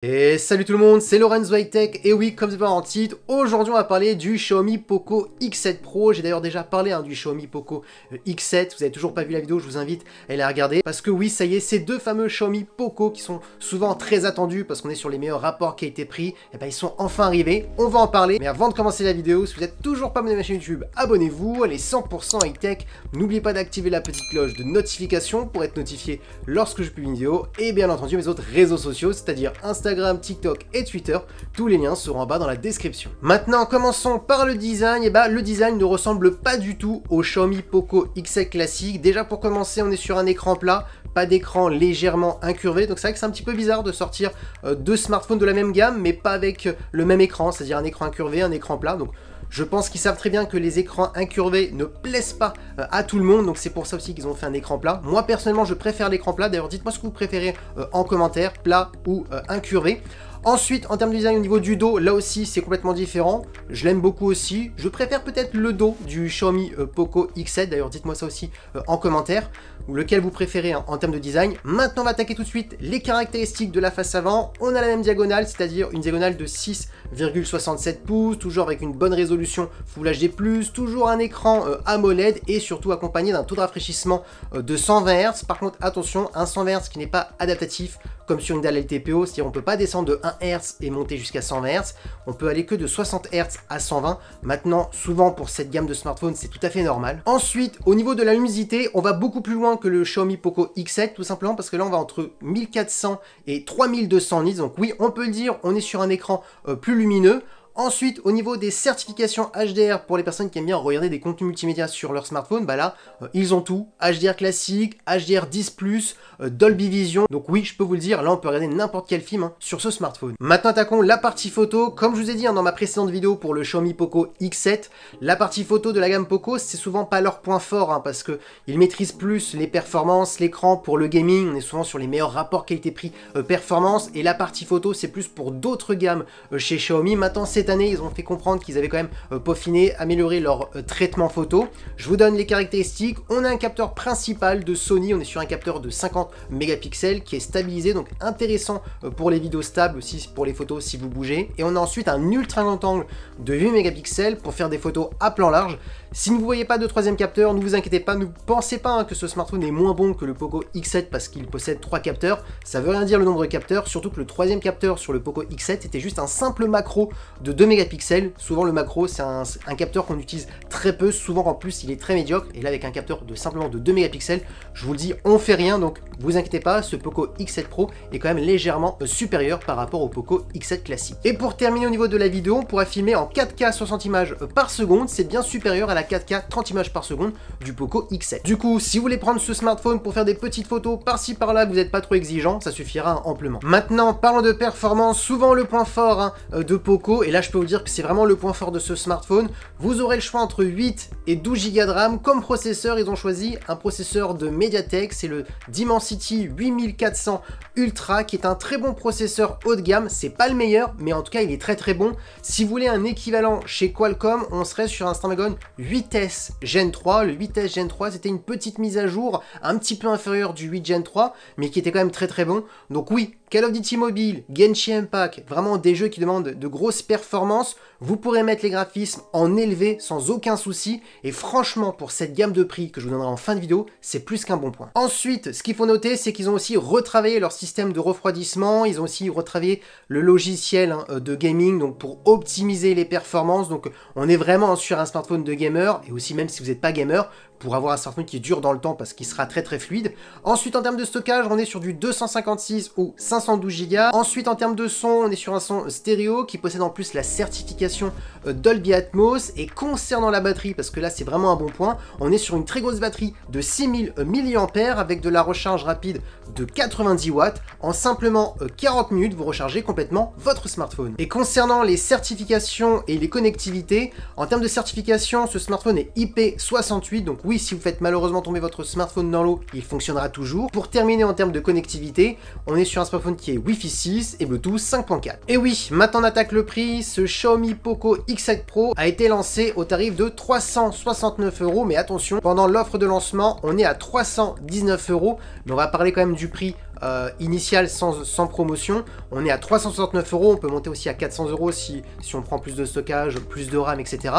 Et salut tout le monde, c'est Lorenzo High Tech, et oui, comme c'est pas en titre, aujourd'hui on va parler du Xiaomi Poco X7 Pro. J'ai d'ailleurs déjà parlé du Xiaomi Poco X7, vous avez toujours pas vu la vidéo, je vous invite à la regarder. Parce que oui, ça y est, ces deux fameux Xiaomi Poco qui sont souvent très attendus, parce qu'on est sur les meilleurs rapports qualité-prix, et ben ils sont enfin arrivés, on va en parler. Mais avant de commencer la vidéo, si vous n'êtes toujours pas abonné à ma chaîne YouTube, abonnez-vous, elle est 100% High Tech. N'oubliez pas d'activer la petite cloche de notification pour être notifié lorsque je publie une vidéo, et bien entendu mes autres réseaux sociaux, c'est-à-dire Instagram, TikTok et Twitter, tous les liens seront en bas dans la description. Maintenant, commençons par le design. Et le design ne ressemble pas du tout au Xiaomi Poco X7 classique. Déjà pour commencer, on est sur un écran plat, pas d'écran légèrement incurvé, donc c'est vrai que c'est un petit peu bizarre de sortir deux smartphones de la même gamme, mais pas avec le même écran, c'est-à-dire un écran incurvé, un écran plat. Donc je pense qu'ils savent très bien que les écrans incurvés ne plaisent pas à tout le monde, donc c'est pour ça aussi qu'ils ont fait un écran plat. Moi personnellement je préfère l'écran plat, d'ailleurs dites-moi ce que vous préférez en commentaire, plat ou incurvé. Ensuite, en termes de design au niveau du dos, là aussi c'est complètement différent, je l'aime beaucoup aussi. Je préfère peut-être le dos du Xiaomi Poco X7, d'ailleurs dites-moi ça aussi en commentaire, ou lequel vous préférez en termes de design. Maintenant on va attaquer tout de suite les caractéristiques de la face avant. On a la même diagonale, c'est-à-dire une diagonale de 6,67 pouces, toujours avec une bonne résolution Full HD+, toujours un écran AMOLED et surtout accompagné d'un taux de rafraîchissement de 120 Hz. Par contre attention, un 120 Hz qui n'est pas adaptatif comme sur une dalle LTPO, c'est-à-dire on peut pas descendre de 1 Hz et monter jusqu'à 120 Hz, on peut aller que de 60 Hz à 120. Maintenant, souvent pour cette gamme de smartphones, c'est tout à fait normal. Ensuite, au niveau de la luminosité, on va beaucoup plus loin que le Xiaomi Poco X7, tout simplement parce que là on va entre 1400 et 3200 nits, donc oui, on peut le dire, on est sur un écran plus lumineux. Ensuite, au niveau des certifications HDR, pour les personnes qui aiment bien regarder des contenus multimédia sur leur smartphone, là, ils ont tout. HDR classique, HDR10+, Dolby Vision. Donc oui, je peux vous le dire, là on peut regarder n'importe quel film sur ce smartphone. Maintenant, attaquons la partie photo. Comme je vous ai dit dans ma précédente vidéo pour le Xiaomi Poco X7, la partie photo de la gamme Poco, c'est souvent pas leur point fort, parce qu'ils maîtrisent plus les performances, l'écran pour le gaming. On est souvent sur les meilleurs rapports qualité-prix performance, et la partie photo, c'est plus pour d'autres gammes chez Xiaomi. Maintenant, cette année, ils ont fait comprendre qu'ils avaient quand même peaufiné, amélioré leur traitement photo. Je vous donne les caractéristiques. On a un capteur principal de Sony, on est sur un capteur de 50 mégapixels qui est stabilisé, donc intéressant pour les vidéos stables, aussi pour les photos si vous bougez. Et on a ensuite un ultra grand angle de 8 mégapixels pour faire des photos à plan large. Si vous ne voyez pas de troisième capteur, ne vous inquiétez pas, ne pensez pas que ce smartphone est moins bon que le Poco X7 parce qu'il possède 3 capteurs. Ça veut rien dire le nombre de capteurs, surtout que le troisième capteur sur le Poco X7 était juste un simple macro de 2 mégapixels. Souvent le macro c'est un capteur qu'on utilise très peu, souvent en plus il est très médiocre, et là avec un capteur de simplement de 2 mégapixels, je vous le dis, on fait rien, donc vous inquiétez pas, ce Poco X7 Pro est quand même légèrement supérieur par rapport au Poco X7 classique. Et pour terminer au niveau de la vidéo, on pourra filmer en 4K 60 images par seconde, c'est bien supérieur à la 4K 30 images par seconde du Poco X7. Du coup, si vous voulez prendre ce smartphone pour faire des petites photos par-ci par-là, que vous n'êtes pas trop exigeant, ça suffira amplement. Maintenant, parlons de performance, souvent le point fort de Poco, et là je peux vous dire que c'est vraiment le point fort de ce smartphone. Vous aurez le choix entre 8 et 12 Go de RAM. Comme processeur, ils ont choisi un processeur de MediaTek, c'est le Dimensity 8400 Ultra, qui est un très bon processeur haut de gamme. C'est pas le meilleur, mais en tout cas il est très très bon. Si vous voulez un équivalent chez Qualcomm, on serait sur un Snapdragon 8S Gen 3. Le 8S Gen 3, c'était une petite mise à jour un petit peu inférieure du 8 Gen 3, mais qui était quand même très très bon. Donc oui, Call of Duty Mobile, Genshin Impact, vraiment des jeux qui demandent de grosses performances. Vous pourrez mettre les graphismes en élevé sans aucun souci, et franchement pour cette gamme de prix que je vous donnerai en fin de vidéo, c'est plus qu'un bon point. Ensuite, ce qu'il faut noter, c'est qu'ils ont aussi retravaillé leur système de refroidissement, ils ont aussi retravaillé le logiciel de gaming, donc pour optimiser les performances. Donc on est vraiment sur un smartphone de gamer, et aussi même si vous n'êtes pas gamer, pour avoir un smartphone qui dure dans le temps parce qu'il sera très très fluide. Ensuite en termes de stockage, on est sur du 256 ou 512 Go. Ensuite en termes de son, on est sur un son stéréo qui possède en plus la certification Dolby Atmos. Et concernant la batterie, parce que là c'est vraiment un bon point, on est sur une très grosse batterie de 6000 mAh avec de la recharge rapide de 90 watts. En simplement 40 minutes, vous rechargez complètement votre smartphone. Et concernant les certifications et les connectivités, en termes de certification, ce smartphone est IP68, donc oui, si vous faites malheureusement tomber votre smartphone dans l'eau, il fonctionnera toujours. Pour terminer en termes de connectivité, on est sur un smartphone qui est Wi-Fi 6 et Bluetooth 5.4. Et oui, maintenant on attaque le prix. Ce Xiaomi Poco X7 Pro a été lancé au tarif de 369 €, mais attention, pendant l'offre de lancement, on est à 319 €, mais on va parler quand même du prix initial sans promotion, on est à 369 €, on peut monter aussi à 400 € si on prend plus de stockage, plus de RAM, etc.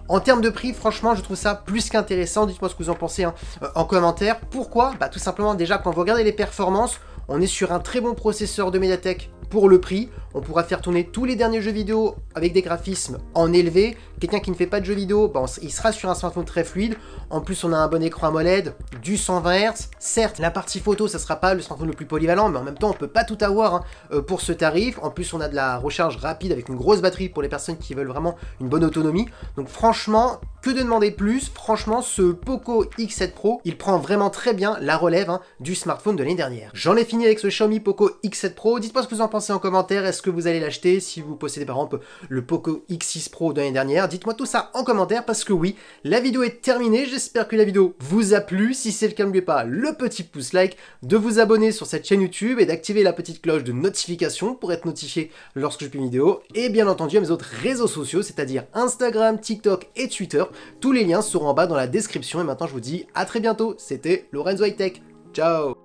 En termes de prix, franchement, je trouve ça plus qu'intéressant. Dites-moi ce que vous en pensez hein, en commentaire. Pourquoi? Bah tout simplement déjà, quand vous regardez les performances, on est sur un très bon processeur de Mediatek pour le prix. On pourra faire tourner tous les derniers jeux vidéo avec des graphismes en élevé. Quelqu'un qui ne fait pas de jeux vidéo, bon, il sera sur un smartphone très fluide. En plus, on a un bon écran AMOLED, du 120 Hz. Certes, la partie photo, ça ne sera pas le smartphone le plus polyvalent, mais en même temps, on peut pas tout avoir hein, pour ce tarif. En plus, on a de la recharge rapide avec une grosse batterie pour les personnes qui veulent vraiment une bonne autonomie. Donc franchement, que de demander plus? Franchement, ce Poco X7 Pro, il prend vraiment très bien la relève hein, du smartphone de l'année dernière. J'en ai fini avec ce Xiaomi Poco X7 Pro. Dites-moi ce que vous en pensez en commentaire. Est-ce que vous allez l'acheter si vous possédez par exemple le Poco X6 Pro de l'année dernière? Dites-moi tout ça en commentaire parce que oui, la vidéo est terminée. J'espère que la vidéo vous a plu. Si c'est le cas, n'oubliez pas le petit pouce like, de vous abonner sur cette chaîne YouTube et d'activer la petite cloche de notification pour être notifié lorsque je publie une vidéo. Et bien entendu à mes autres réseaux sociaux, c'est-à-dire Instagram, TikTok et Twitter. Tous les liens seront en bas dans la description. Et maintenant, je vous dis à très bientôt. C'était Lorenzo High Tech. Ciao!